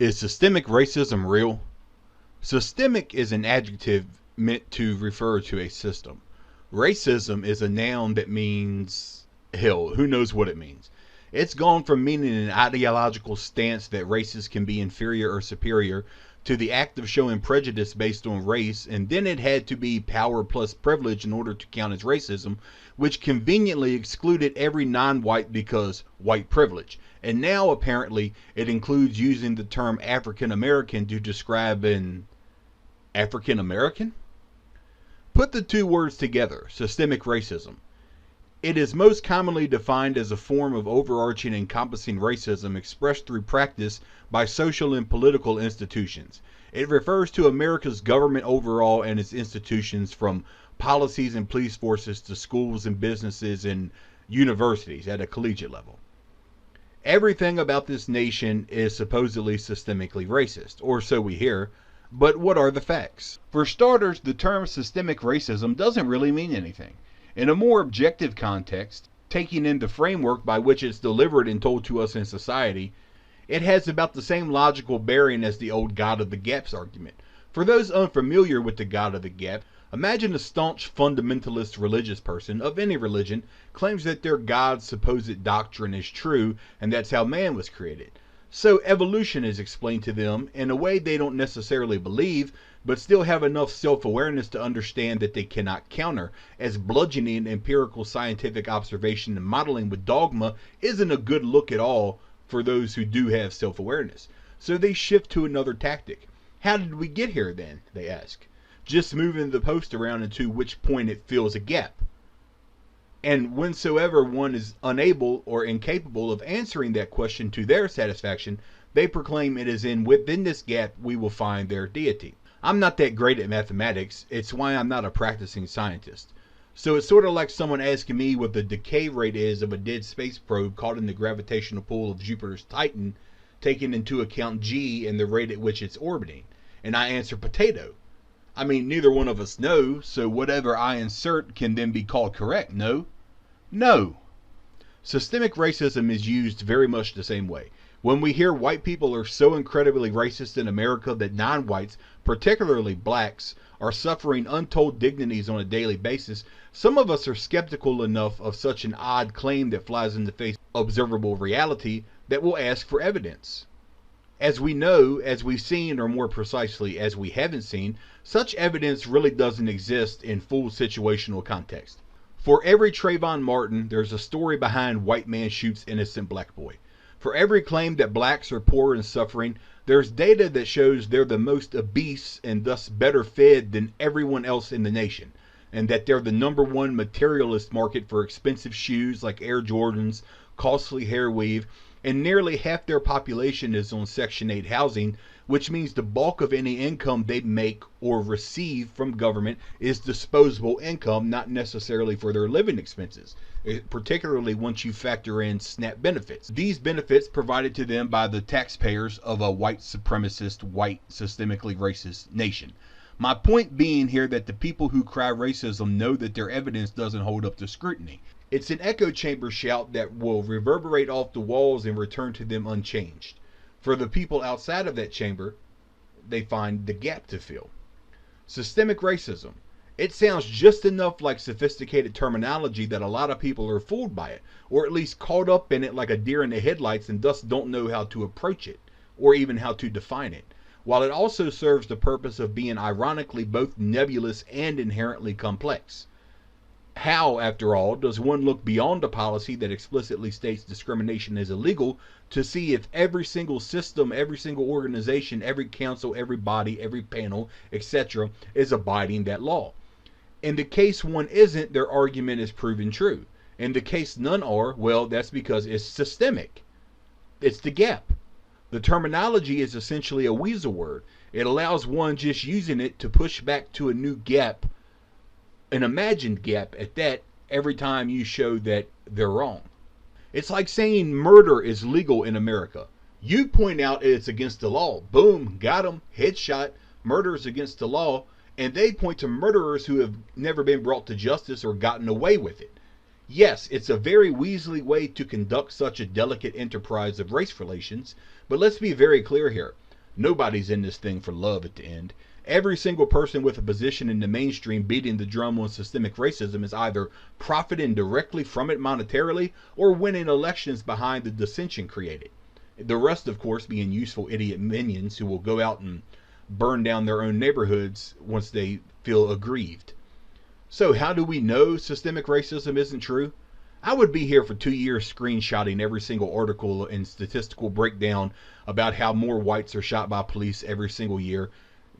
Is systemic racism real? Systemic is an adjective meant to refer to a system. Racism is a noun that means, hell, who knows what it means. It's gone from meaning an ideological stance that races can be inferior or superior to the act of showing prejudice based on race, and then it had to be power plus privilege in order to count as racism, which conveniently excluded every non-white because white privilege. And now apparently it includes using the term African American to describe an African American? Put the two words together, systemic racism. It is most commonly defined as a form of overarching encompassing racism expressed through practice by social and political institutions. It refers to America's government overall and its institutions, from policies and police forces to schools and businesses and universities at a collegiate level. Everything about this nation is supposedly systemically racist, or so we hear, but what are the facts? For starters, the term systemic racism doesn't really mean anything. In a more objective context, taking in the framework by which it's delivered and told to us in society, it has about the same logical bearing as the old God of the Gaps argument. For those unfamiliar with the God of the Gap, imagine a staunch fundamentalist religious person of any religion claims that their God's supposed doctrine is true and that's how man was created. So evolution is explained to them in a way they don't necessarily believe, but still have enough self-awareness to understand that they cannot counter, as bludgeoning empirical scientific observation and modeling with dogma isn't a good look at all for those who do have self-awareness. So they shift to another tactic. How did we get here then, they ask. Just moving the post around into which point it fills a gap. And whensoever one is unable or incapable of answering that question to their satisfaction, they proclaim it is within this gap we will find their deity. I'm not that great at mathematics, it's why I'm not a practicing scientist. So it's sort of like someone asking me what the decay rate is of a dead space probe caught in the gravitational pull of Jupiter's Titan, taking into account g and the rate at which it's orbiting. And I answer potato. I mean, neither one of us know, so whatever I insert can then be called correct, no? No. Systemic racism is used very much the same way. When we hear white people are so incredibly racist in America that non-whites, particularly blacks, are suffering untold dignities on a daily basis, some of us are skeptical enough of such an odd claim that flies in the face of observable reality that we'll ask for evidence. As we know, as we've seen, or more precisely, as we haven't seen, such evidence really doesn't exist in full situational context. For every Trayvon Martin, there's a story behind white man shoots innocent black boy. For every claim that blacks are poor and suffering, there's data that shows they're the most obese and thus better fed than everyone else in the nation, and that they're the #1 materialist market for expensive shoes like Air Jordans, costly hair weave, and nearly half their population is on Section 8 housing, which means the bulk of any income they make or receive from government is disposable income, not necessarily for their living expenses, particularly once you factor in SNAP benefits. These benefits provided to them by the taxpayers of a white supremacist, white, systemically racist nation. My point being here that the people who cry racism know that their evidence doesn't hold up to scrutiny. It's an echo chamber shout that will reverberate off the walls and return to them unchanged. For the people outside of that chamber, they find the gap to fill. Systemic racism. It sounds just enough like sophisticated terminology that a lot of people are fooled by it, or at least caught up in it like a deer in the headlights and thus don't know how to approach it, or even how to define it, while it also serves the purpose of being ironically both nebulous and inherently complex. How, after all, does one look beyond a policy that explicitly states discrimination is illegal to see if every single system, every single organization, every council, every body, every panel, etc. is abiding that law? In the case one isn't, their argument is proven true. In the case none are, well, that's because it's systemic. It's the gap. The terminology is essentially a weasel word. It allows one just using it to push back to a new gap, an imagined gap at that, every time you show that they're wrong. It's like saying murder is legal in America. You point out it's against the law. Boom, got him, headshot, murder is against the law, and they point to murderers who have never been brought to justice or gotten away with it. Yes, it's a very weaselly way to conduct such a delicate enterprise of race relations, but let's be very clear here. Nobody's in this thing for love at the end. Every single person with a position in the mainstream beating the drum on systemic racism is either profiting directly from it monetarily or winning elections behind the dissension created. The rest, of course, being useful idiot minions who will go out and burn down their own neighborhoods once they feel aggrieved. So, how do we know systemic racism isn't true? I would be here for 2 years screenshotting every single article and statistical breakdown about how more whites are shot by police every single year,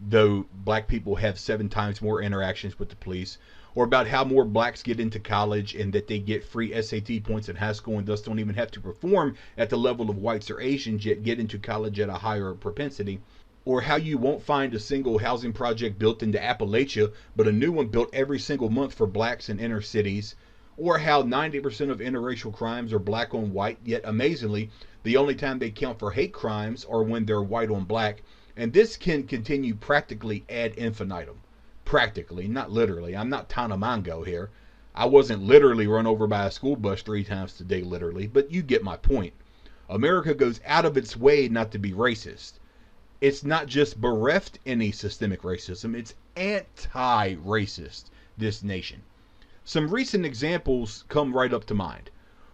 though black people have 7 times more interactions with the police, or about how more blacks get into college and that they get free SAT points in high school and thus don't even have to perform at the level of whites or Asians yet get into college at a higher propensity, or how you won't find a single housing project built into Appalachia, but a new one built every single month for blacks in inner cities, or how 90% of interracial crimes are black on white, yet amazingly, the only time they count for hate crimes are when they're white on black. And this can continue practically ad infinitum. Practically, not literally. I'm not Tana Mongo here. I wasn't literally run over by a school bus 3 times today, literally, but you get my point. America goes out of its way not to be racist. It's not just bereft any systemic racism, it's anti-racist, this nation. Some recent examples come right up to mind.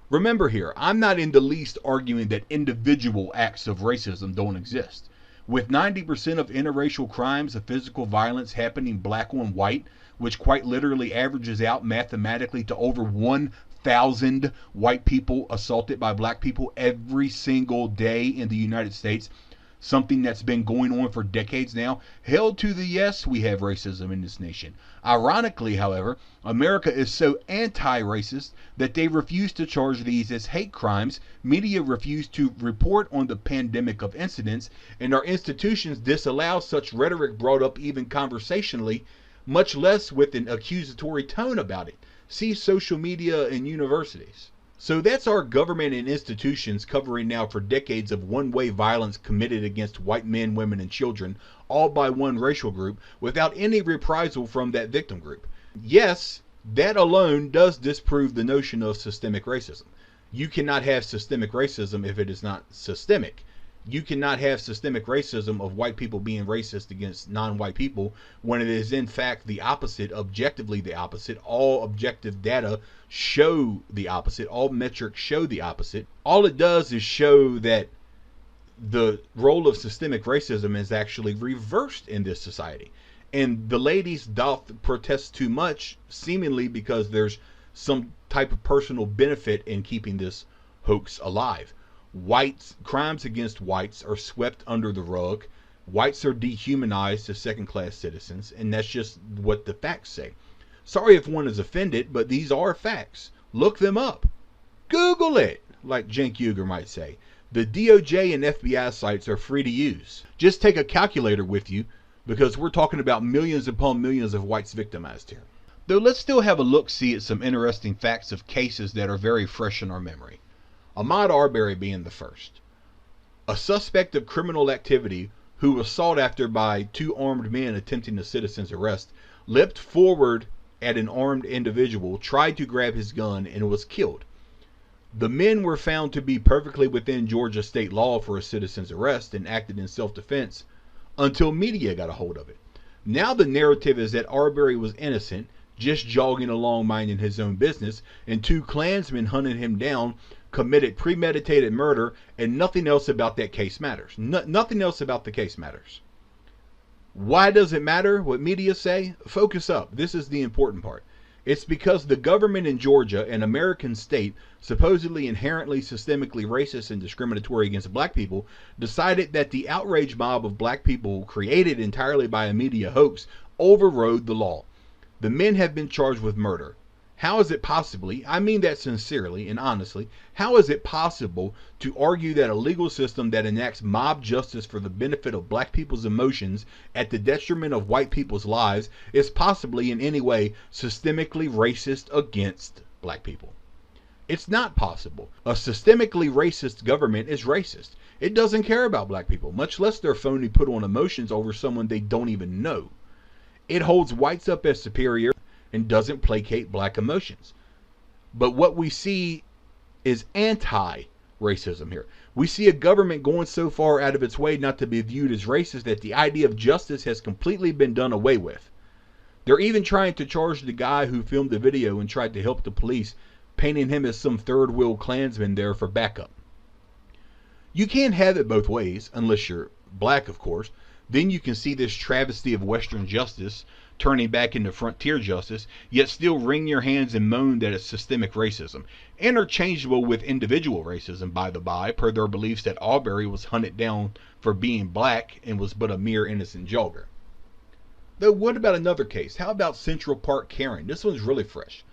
Remember here, I'm not in the least arguing that individual acts of racism don't exist. With 90% of interracial crimes of physical violence happening black on white, which quite literally averages out mathematically to over 1,000 white people assaulted by black people every single day in the United States, something that's been going on for decades now. Hell to the yes, we have racism in this nation. Ironically, however, America is so anti-racist that they refuse to charge these as hate crimes, media refuse to report on the pandemic of incidents, and our institutions disallow such rhetoric brought up even conversationally, much less with an accusatory tone about it. See social media and universities. So that's our government and institutions covering now for decades of one-way violence committed against white men, women, and children, all by one racial group, without any reprisal from that victim group. Yes, that alone does disprove the notion of systemic racism. You cannot have systemic racism if it is not systemic. You cannot have systemic racism of white people being racist against non-white people when it is in fact the opposite, objectively the opposite. All objective data show the opposite. All metrics show the opposite. All it does is show that the role of systemic racism is actually reversed in this society. And the ladies doth protest too much, seemingly because there's some type of personal benefit in keeping this hoax alive. Crimes against whites are swept under the rug. Whites are dehumanized as second-class citizens, and that's just what the facts say. Sorry if one is offended, but these are facts. Look them up. Google it, like Cenk Uygur might say. The DOJ and FBI sites are free to use. Just take a calculator with you, because we're talking about millions upon millions of whites victimized here. Though let's still have a look-see at some interesting facts of cases that are very fresh in our memory. Ahmaud Arbery being the first. A suspect of criminal activity who was sought after by 2 armed men attempting a citizen's arrest, leapt forward at an armed individual, tried to grab his gun, and was killed. The men were found to be perfectly within Georgia state law for a citizen's arrest and acted in self-defense until media got a hold of it. Now the narrative is that Arbery was innocent, just jogging along minding his own business, and 2 Klansmen hunted him down, committed premeditated murder, and nothing else about that case matters. Nothing else about the case matters. Why does it matter what media say? Focus up. This is the important part. It's because the government in Georgia, an American state, supposedly inherently systemically racist and discriminatory against black people, decided that the outrage mob of black people created entirely by a media hoax overrode the law. The men have been charged with murder. How is it possibly, I mean that sincerely and honestly, how is it possible to argue that a legal system that enacts mob justice for the benefit of black people's emotions at the detriment of white people's lives is possibly in any way systemically racist against black people? It's not possible. A systemically racist government is racist. It doesn't care about black people, much less their phony put on emotions over someone they don't even know. It holds whites up as superior and doesn't placate black emotions. But what we see is anti-racism here. We see a government going so far out of its way not to be viewed as racist that the idea of justice has completely been done away with. They're even trying to charge the guy who filmed the video and tried to help the police, painting him as some third-wheel Klansman there for backup. You can't have it both ways, unless you're black, of course. Then you can see this travesty of Western justice turning back into frontier justice, yet still wring your hands and moan that it's systemic racism, interchangeable with individual racism, by the by, per their beliefs that Arbery was hunted down for being black and was but a mere innocent jogger. Though what about another case? How about Central Park Karen? This one's really fresh.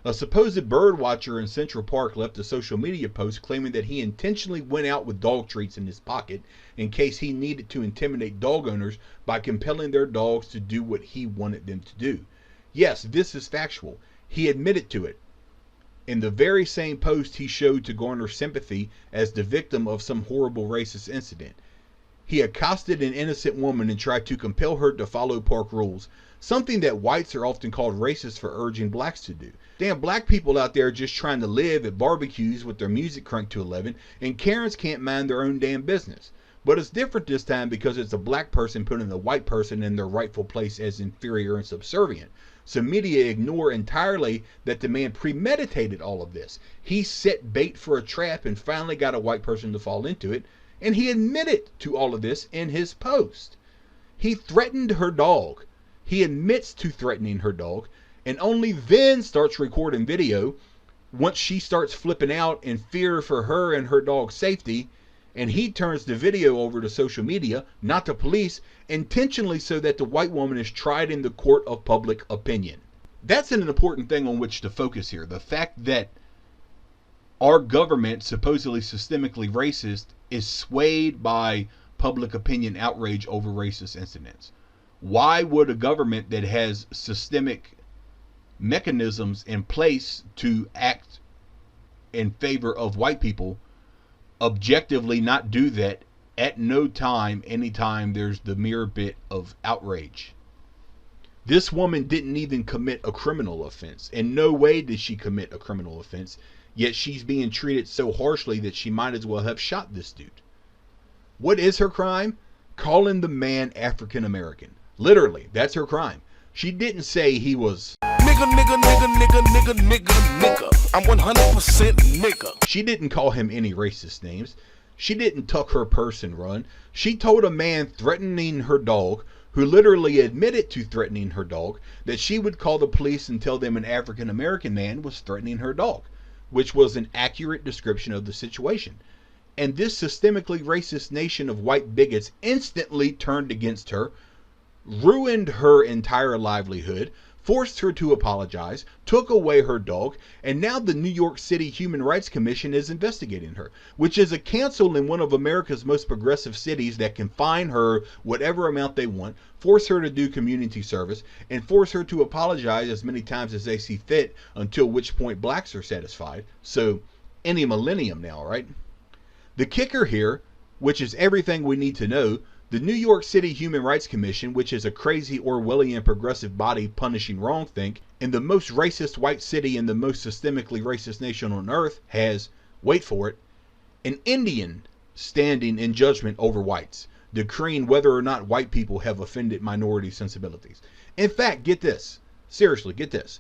A supposed bird watcher in Central Park left a social media post claiming that he intentionally went out with dog treats in his pocket in case he needed to intimidate dog owners by compelling their dogs to do what he wanted them to do. Yes, this is factual. He admitted to it. In the very same post he showed to garner sympathy as the victim of some horrible racist incident. He accosted an innocent woman and tried to compel her to follow park rules, something that whites are often called racist for urging blacks to do. Damn, black people out there just trying to live at barbecues with their music cranked to 11, and Karens can't mind their own damn business. But it's different this time because it's a black person putting a white person in their rightful place as inferior and subservient. So media ignore entirely that the man premeditated all of this. He set bait for a trap and finally got a white person to fall into it. And he admitted to all of this in his post. He threatened her dog. He admits to threatening her dog and only then starts recording video once she starts flipping out in fear for her and her dog's safety. And he turns the video over to social media, not to police, intentionally so that the white woman is tried in the court of public opinion. That's an important thing on which to focus here. The fact that our government, supposedly systemically racist, is swayed by public opinion outrage over racist incidents. Why would a government that has systemic mechanisms in place to act in favor of white people objectively not do that at no time, anytime there's the mere bit of outrage? This woman didn't even commit a criminal offense. In no way did she commit a criminal offense. Yet she's being treated so harshly that she might as well have shot this dude. What is her crime? Calling the man African American. Literally, that's her crime. She didn't say he was nigga. I'm 100% nigga. She didn't call him any racist names. She didn't tuck her purse and run. She told a man threatening her dog, who literally admitted to threatening her dog, that she would call the police and tell them an African American man was threatening her dog, which was an accurate description of the situation. And this systemically racist nation of white bigots instantly turned against her, ruined her entire livelihood, forced her to apologize, took away her dog, and now the New York City Human Rights Commission is investigating her, which is a council in one of America's most progressive cities that can fine her whatever amount they want, force her to do community service, and force her to apologize as many times as they see fit, until which point blacks are satisfied. So, any millennium now, right? The kicker here, which is everything we need to know, the New York City Human Rights Commission, which is a crazy Orwellian progressive body punishing wrongthink, in the most racist white city in the most systemically racist nation on earth, has, wait for it, an Indian standing in judgment over whites, decreeing whether or not white people have offended minority sensibilities. In fact, get this. Seriously, get this.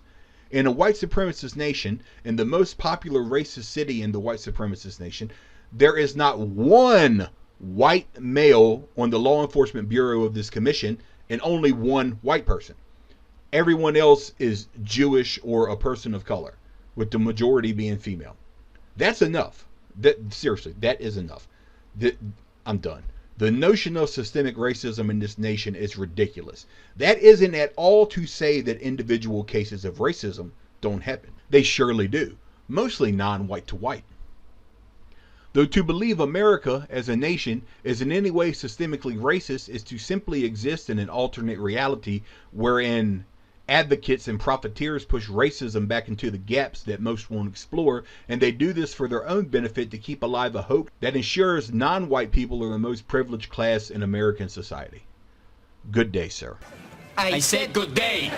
In a white supremacist nation, in the most popular racist city in the white supremacist nation, there is not one white male on the law enforcement bureau of this commission, and only one white person. Everyone else is Jewish or a person of color, with the majority being female. That's enough. Seriously, that is enough. I'm done. The notion of systemic racism in this nation is ridiculous. That isn't at all to say that individual cases of racism don't happen. They surely do, mostly non-white to white. Though to believe America as a nation is in any way systemically racist is to simply exist in an alternate reality wherein advocates and profiteers push racism back into the gaps that most won't explore, and they do this for their own benefit to keep alive a hope that ensures non-white people are the most privileged class in American society. Good day, sir. I said good day.